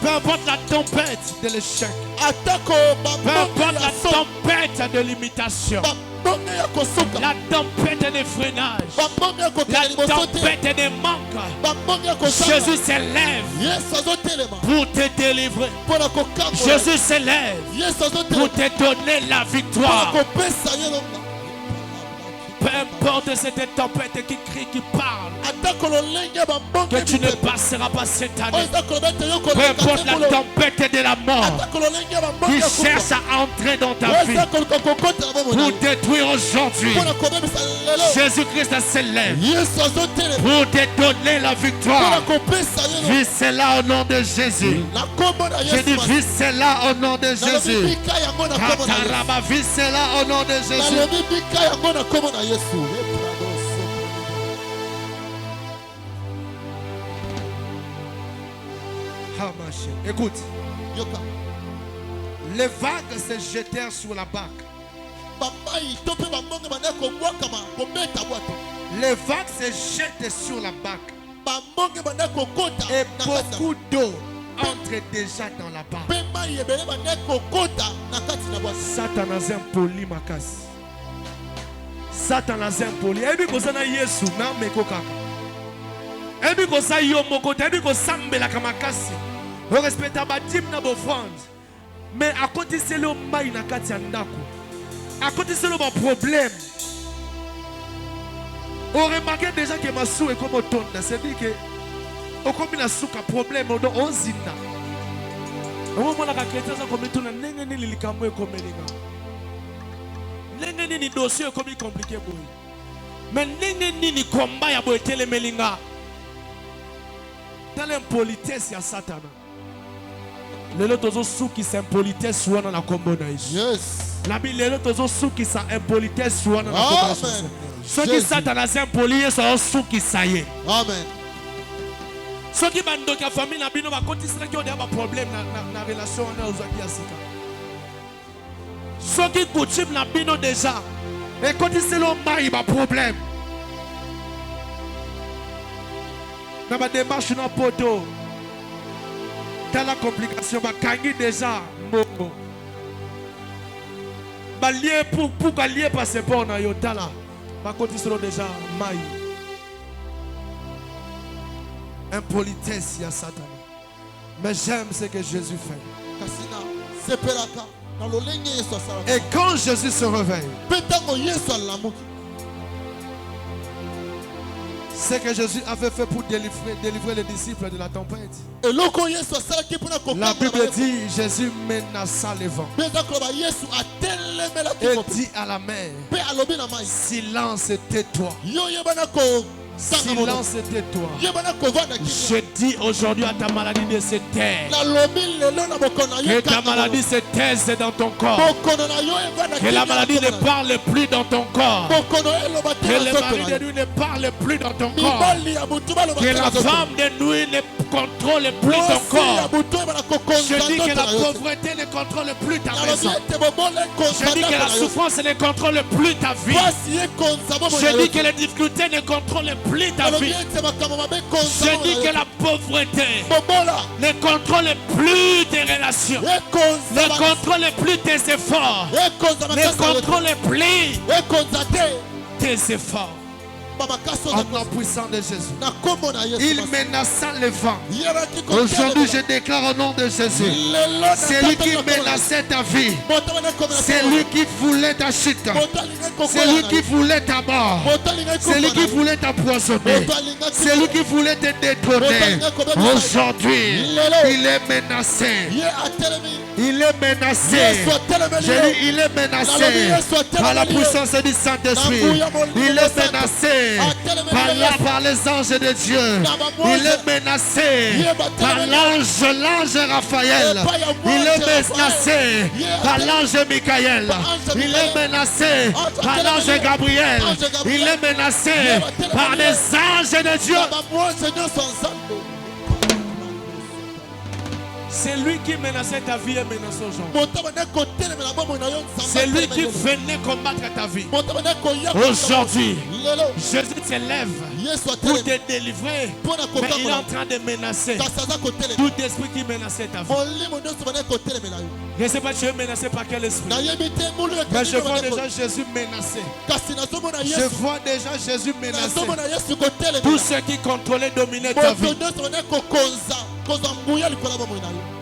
peu importe la tempête de l'échec, peu importe la tempête de l'imitation, la tempête des freinages, la tempête des manques, Jésus s'élève pour te délivrer. Jésus s'élève pour te donner la victoire. Peu importe cette tempête qui crie, qui parle, que tu ne passeras pas cette année. Peu importe la tempête de la mort qui cherche à entrer dans ta vie pour détruire aujourd'hui, Jésus-Christ s'élève pour te donner la victoire. Vis cela au nom de Jésus. Je dis vis cela au nom de Jésus. Vis cela au nom de Jésus. Écoute, les vagues se jetèrent sur la barque. Les vagues se jettent sur la barque. Et beaucoup d'eau entre déjà dans la barque. Satan a impoli ma casse. Satan a impoli. Et puis qu'on a Yesu na mekokaka. Et puis qu'on a yomoko. Et puis qu'on a la kamakasi. On respecte ma dîme na bofrande. Mais à côté c'est le maï na kati andako. À côté c'est le problème. On remarque déjà que ma sou est comme automne. C'est-à-dire que on combine la souka problème on zina. On moment la chrétien ça comme tout na nengeni lilikamwe comme linga. Nengeni ni dossier comme compliqué boy. Mais nengeni ni combat ya boy telemelinga. Dans l'impolitesse ya Satan. Les autres sous qui s'impolitesse soit dans la combo naïs. Yes. La Bible les autres sous qui s'impolitesse soit dans la combo. Ceux qui Satan a impoli sont sous qui ça y est. Amen. Ceux qui bandent la famille na bino va continuer qui ont des problèmes na relation na ozaki asika. Ceux qui coutume na bino déjà et continuer le mari va problème. Na ba démarche na poto. Dans la complication va kangi déjà mbongo. Ba lié pour lier passeport na yotala. Ba continuer déjà mai. Impolitesse, il y a Satan. Mais j'aime ce que Jésus fait. Et quand Jésus se réveille, ce que Jésus avait fait pour délivrer les disciples de la tempête. La Bible dit Jésus menaça les vents. Et dit à la mer, silence, tais-toi. Silence, tais-toi. Je dis aujourd'hui à ta maladie de se taire. Que ta maladie se taise dans ton corps. Que la maladie ne parle plus dans ton corps. Que le mari de nuit ne parle plus dans ton corps. Que la femme de nuit ne contrôle plus ton corps. Je dis que la pauvreté ne contrôle plus ta maison. Je dis que la souffrance ne contrôle plus ta vie. Je dis que les difficultés ne contrôlent plus ta vie. Je dis que la pauvreté ne contrôle plus tes relations. Ne contrôle plus tes efforts. Ne contrôle plus tes efforts. Au nom puissant de Jésus. Il menaça le vent. Aujourd'hui, je déclare au nom de Jésus. C'est lui qui menaçait ta vie. C'est lui qui voulait ta chute. C'est lui qui voulait ta mort. C'est lui qui voulait t'empoisonner. C'est lui qui voulait te détrôner. Aujourd'hui, il est menacé. Il est menacé. Je dis, il est menacé par la puissance du Saint-Esprit. Il est menacé par les anges de Dieu. Il est menacé par l'ange Raphaël. Il est menacé par l'ange Michael. Il est menacé par l'ange Gabriel. Il est menacé par les anges de Dieu. C'est lui qui menaçait ta vie et menace aujourd'hui. C'est lui qui venait combattre ta vie. Aujourd'hui, Jésus s'élève pour te délivrer, mais il est en train de menacer tout esprit qui menaçait ta vie. Je ne sais pas si tu es menacé par quel esprit, mais je vois déjà Jésus menacé. Je vois déjà Jésus menacé. Tous ceux qui contrôlaient, dominaient ta vie.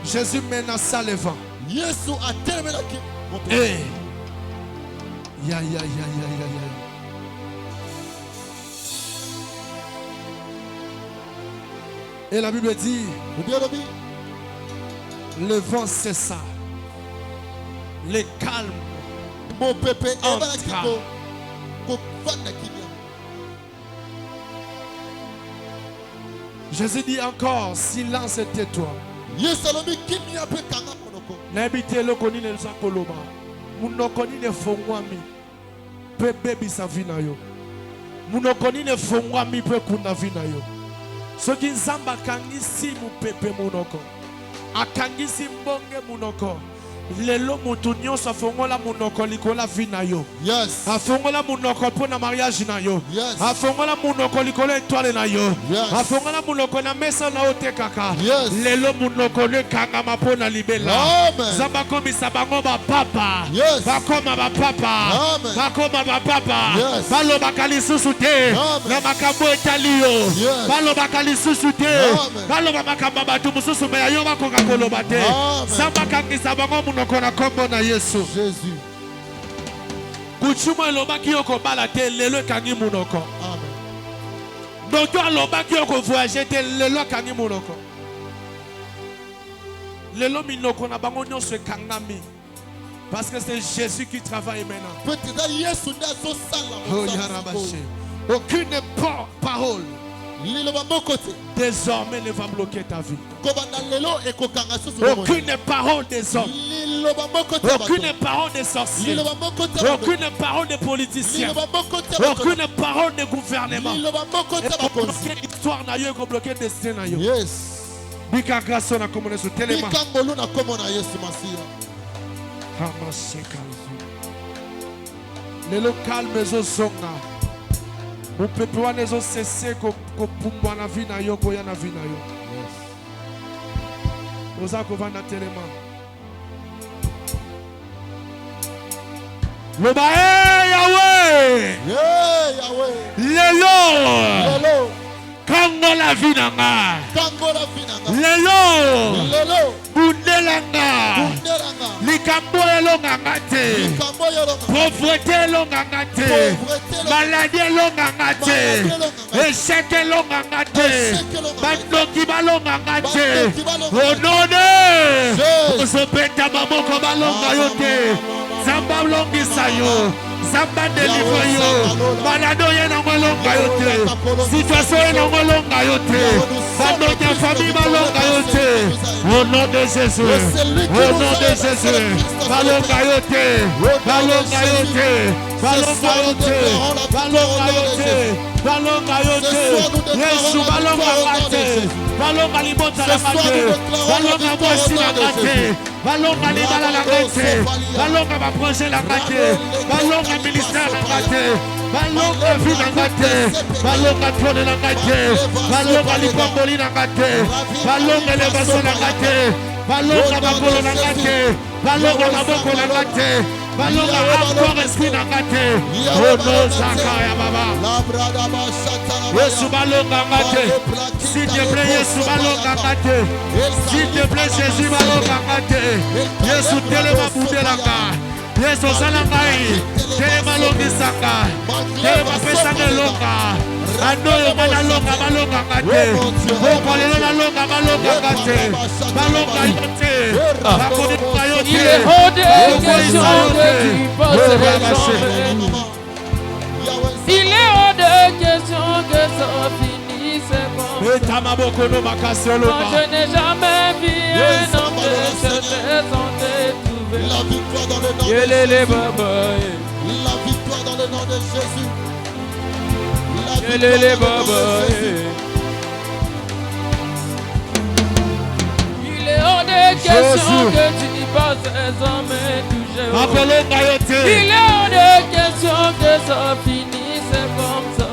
Jésus menaça les vents. Et la Bible dit, le vent cessa, le calme entra. Jésus dit encore, silence et tais-toi. N'habitez le koni ne sakoloba. Munokoni ne fongwami. Pe baby sa vina yo. Munokoni ne fongwami pe kuna vina yo. So ki nzamba kangisi mu pepe munoko. Akangisi mbonge munoko. Lelo mutu nyonso afongola munoko likola vina yo. Yes. Afongola munoko pona mariage na yo. Yes. Afongola munoko likola étoile na yo. Yes. Afongola munoko na mesa na otekaka. Yes. Lelo munoko le kangama pona libela. Amen. Zamba komi sabango ba papa. Yes. Bakoma ba papa. Amen. Bakoma ba papa. Yes. Balo bakali susute. Amen. Na makambo etalio. Yes. Balo bakali susute. Amen. Balo makamba batu mususu me yo bakoka koloba te. Amen. Zamba kangi sabango munoko na kombo na Yesu. Jésus. Kuchuma lobaki yoko bala te lelo kangi munoko. Amen. Donc lobaki yoko voyager te lelo kangi munoko. Lelo minoko na bango nyonso kangami. Parce que c'est Jésus qui travaille maintenant. Peut-être Yesu ndazo sala. Oh yarabashi. Aucune parole désormais ne va bloquer ta vie. Aucune parole des hommes. Aucune parole des sorciers. Aucune parole des politiciens. Aucune parole des gouvernements. Et pour bloquer l'histoire na yo, pour bloquer le destin na yo. Yes. Bika grâce na komona so telema. Bika ngolu na komona Yesu Masia. Hamaseka. Lelo calme zo zonga. Mon peuple wana ezo cessé ko pumbwa na vie na yo, koya na vie na yo. Yes. Oza kovanda telema. Loba Yahweh. Yeah, Yahweh. Lelo. Kango la vie na nga. Lelo. Bundelanga. Likambo elonga ngate. Pauvreté elonga ngate. Maladie elonga ngate. Échec elonga ngate. Bandoki balonga ngate. Au nom de Osopeta baboko balonga yote. Zamba longi sayo. Zamba délivre yo. Malado yena ngolonga yote. Situation yena ngolonga yote. Bando de famille balonga yote. Au nom de Jésus. Au nom de Jésus. Balonga yote. Balonga yote. Balonga yote. Balonga yote. Balonga yote. Yesu balonga yote. Balonga libota la mate. Balonga bosi la mate. Balonga libala la mate. Balonga ma projet la mate. Balonga ministère la mate. Balonga vie la mate. Balonga trône la mate. Balonga lipomboli la mate. Balonga élévation la mate. Balonga makolo la mate. Balonga maboko la mate. Balonga encore esprit la mate. Oh non, Zakaya Baba. Yesu balonga mate. S'il te plaît, Yesu balonga mate. S'il te plaît, Jésus balonga mate. Yesu telema budelanga. Yesu salangai. Telema longi sanga. Telema pesanga longa. Anoyo mana longa balonga mate. Okolelo na longa balonga mate. Balonga yote. Bakoni yote. Il est hors de question que tu poses les hommes. Il est hors de question que ça finisse comme ça. Moi je n'ai jamais vu un homme de cette santé trouver. La victoire dans le nom de Jésus. La victoire dans le nom de Jésus. Il est hors de question que tu n'y passes ces hommes touchés. Il est hors de question que ça finisse comme ça.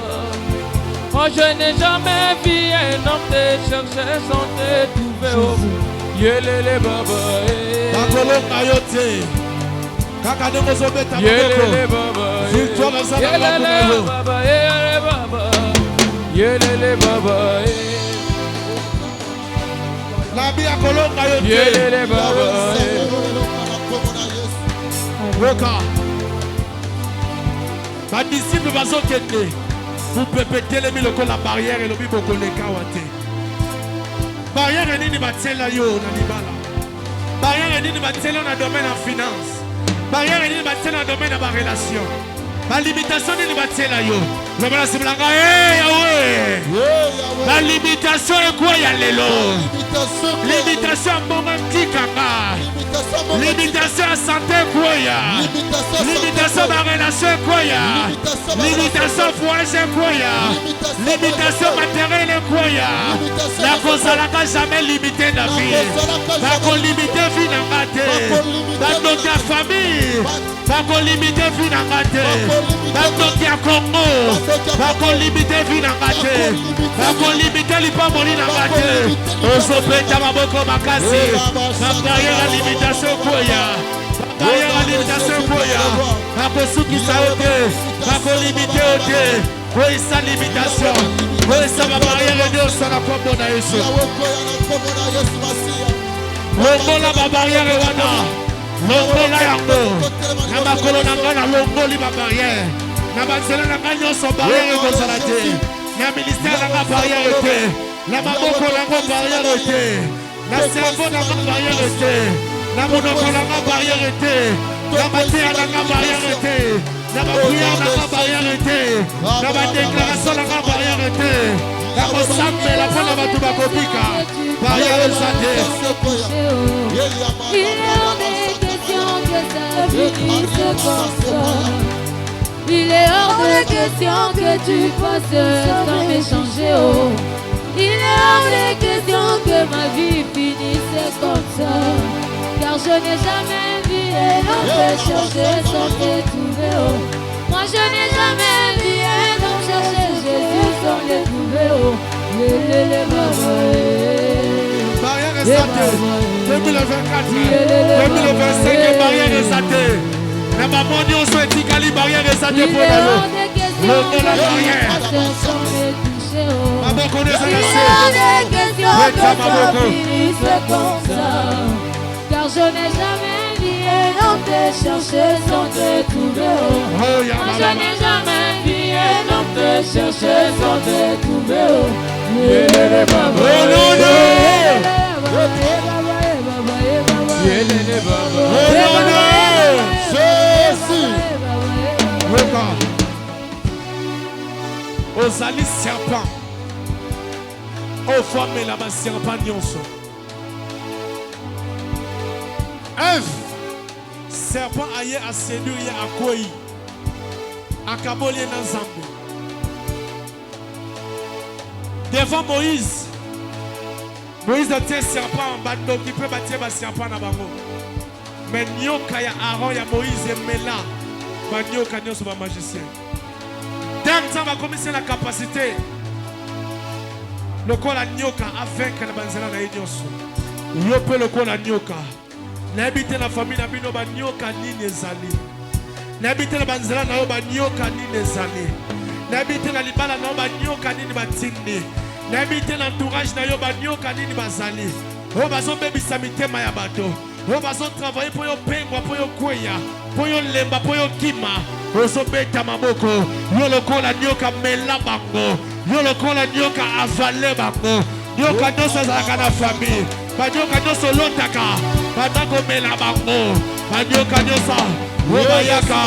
Moi je n'ai jamais vu un homme te chercher sans te trouver au bout. Yelele baba. Yelele baba. Yelele baba. Yelele baba. Yelele baba. Yelele baba. Ma disciple va s'occuper. Vous pouvez péter les mille la barrière et le bible collé kawate. Barrière est nini batela yo na libala. Barrière est nini batela na domaine en finance. Barrière est nini batela na domaine de la relation. La limitation nini batela yo. Le bala c'est blanga Yahweh. La limitation est quoi ya lelo? Limitation à moment kikanga. Limitation à santé quoi ya? Limitation à relation quoi ya? Limitation foyer quoi ya? Limitation matérielle quoi ya? La cause à la jamais limité la vie. La cause limité vie n'a pas dans ta famille. La cause limité vie n'a pas dans ta Congo. La cause limité vie n'a pas la cause limité li pas mourir n'a pas on se fait ta maboko makasi. La barrière à limitation quoi ya? La barrière à limitation quoi ya? La cause qui s'aote. La cause limité ote. Oui, sa limitation. Oui, ça va barrière et Dieu, ça n'a pas bon à Yesu. Longola ma barrière et wana. Longola yango. Nama kolona ngana longoli ma barrière. Nama zela na ganyo so barrière et gozalate. Na ministère na barrière et na maboko na barrière et na cerveau na barrière et na monoko na barrière et na matia na barrière et na prière na barrière et na déclaration na barrière et na kosambe la pona batu bakopika barrière santé. Il est hors de question que tu fasses sans m'échanger. Oh. Il est hors de question que ma vie finisse comme ça. Car je n'ai jamais vu un homme chercher sans te trouver. Oh. Moi je n'ai jamais vu un homme chercher Jésus sans le trouver. Oh. Barrière est santé. 2024, 2025, barrière est santé. La maman dit on souhaite qu'il y barrière et ça te prend la barrière. Maman connaît ça. Il est des questions que ça finisse comme ça. Car je n'ai jamais vu un homme te chercher sans te trouver. Moi je n'ai jamais vu un homme te chercher sans te trouver. Ozali serpent. Au femme là-bas serpent nyonso. Eve. Serpent aye a séduire à koi. Akaboli na Zambie. Devant Moïse. Moïse a tiré serpent en bas qui peut bâtir un serpent na bango. Mais nyoka ya Aaron ya Moïse et Mela. Ba nyoka nyonso ba magicien. Tant ça va commencer la capacité. Le col à nyoka a vaincre la banzela na nyonso. Yo peut le col à nyoka. N'habiter la famille na bino ba nyoka ni nezali. N'habiter la banzela na yo ba nyoka ni nezali. N'habiter la libala na yo ba nyoka ni batindi. N'habiter l'entourage na yo ba nyoka ni bazali. O bazo bebisa mitema ya bato. O bazo travailler pour yo pengwa pour yo kweya. Pour yo lemba pour yo kima. Ozo beta maboko. Yo lokola nyoka mela bango. Yo lokola nyoka avale bango. Nyoka nyonso zalaka na famille. Banyoka nyonso lotaka. Bandako mela bango. Banyoka nyonso obayaka.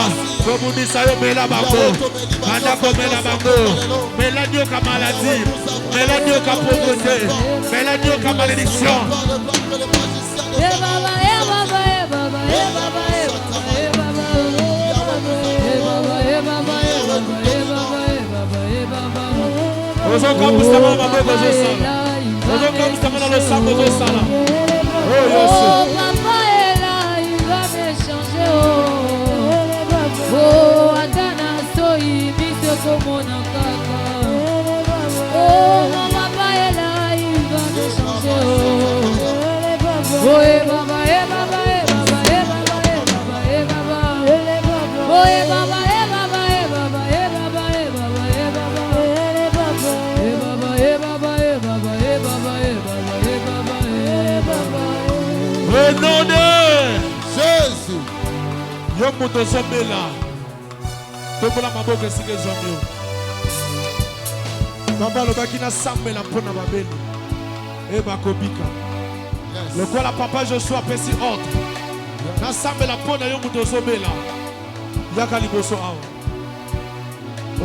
Komundisa yo mela bango. Bandako mela bango. Mela nyoka maladie. Mela nyoka pauvreté. Mela nyoka malédiction. Ozoka mustama maboko zosala. Ozoka mustama na losambo zosala. Oh Yesu. Papa est là, il va me changer. Oh, Adana soi, bise comme on kaka. Oh, papa est là, il va me changer. Oh, baba, baba, baba, baba, baba, baba. Oh, baba. Au nom de Jésus. Yo moto zombela. Tobola maboko sike zombio. Baba lo bakina sambela pona babeli. Et Bakobika. Le quoi la papa Joshua pesi ordre. N'assemble la peau d'ailleurs pour là. Yaka liboso awa.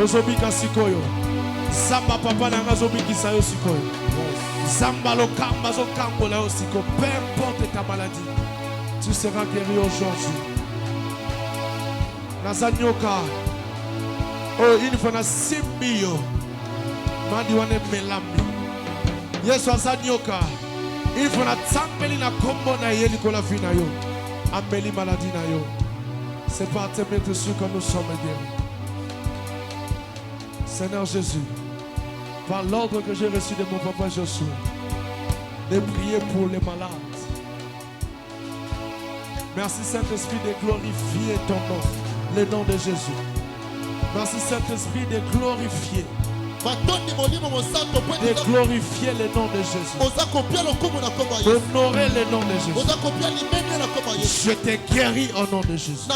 Ozobika sikoyo. Samba papa nanga zobiki sayo sikoyo. Samba lo kamba zo kambo la osiko. Peu importe ta maladie, tu seras guéri aujourd'hui. Nazanyoka. Oh, il faut na simbio. Mandi wane melambi. Yesu azanyoka. Il faut na tsambeli na kombo na yeli kola fina yo. Ambeli maladie na yo. C'est par tes dessus que nous sommes guéris. Seigneur Jésus, par l'ordre que j'ai reçu de mon papa Joshua, de prier pour les malades. Merci Saint-Esprit de glorifier ton nom, le nom de Jésus. Merci Saint-Esprit de glorifier. De glorifier le nom de Jésus. D'honorer le nom de Jésus. Je te guéris au nom de Jésus.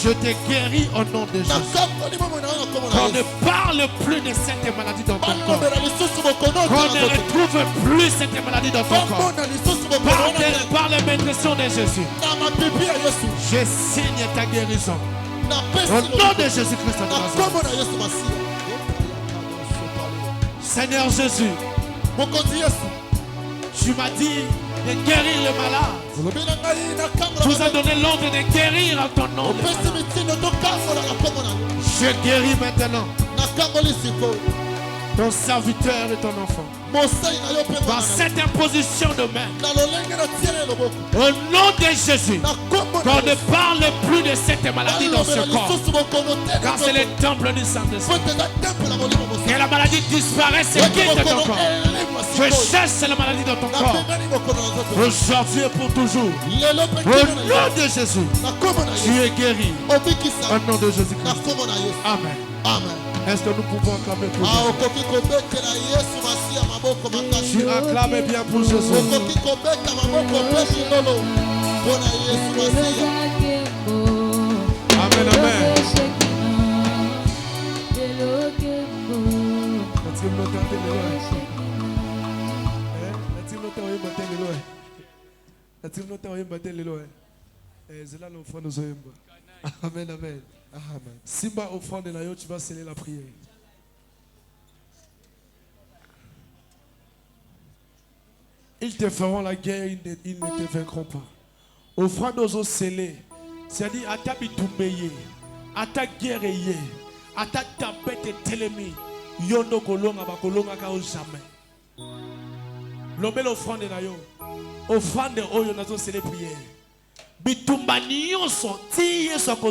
Je te guéris au nom de Jésus. Qu'on ne parle plus de cette maladie dans ton corps. Qu'on ne retrouve plus cette maladie dans ton corps. Par la bénédiction de Jésus. Je signe ta guérison. Au nom de Jésus-Christ de Nazareth. Seigneur Jésus, tu m'as dit de guérir le malade. Tu nous as donné l'ordre de guérir en ton nom. Je guéris maintenant ton serviteur et ton enfant. Par cette imposition de main, au nom de Jésus, qu'on ne parle plus de cette maladie dans ce corps, car c'est le temple du Saint-Esprit. Que la maladie disparaisse et quitte ton corps. Je chasse la maladie dans ton corps, aujourd'hui et pour toujours. Au nom de Jésus, tu es guéri. Au nom de Jésus-Christ. Amen. Amen. Est-ce que nous pouvons acclamer pour Jésus? Tu acclames bien pour Jésus. Amen, amen. Amen, amen. Simba offrande de l'aïe, tu vas sceller la prière. Ils te feront la guerre, ils ne te vaincront pas. Offrande aux eaux scellées, c'est-à-dire à ta bitoumeye, à ta guerre, à ta tempête et télémi, yondo kolonga bakolonga kao jamais. L'obel offrande de l'aïe, offrande de oyo nazo sceller prière. Bitoumba nyonso, tiye soko.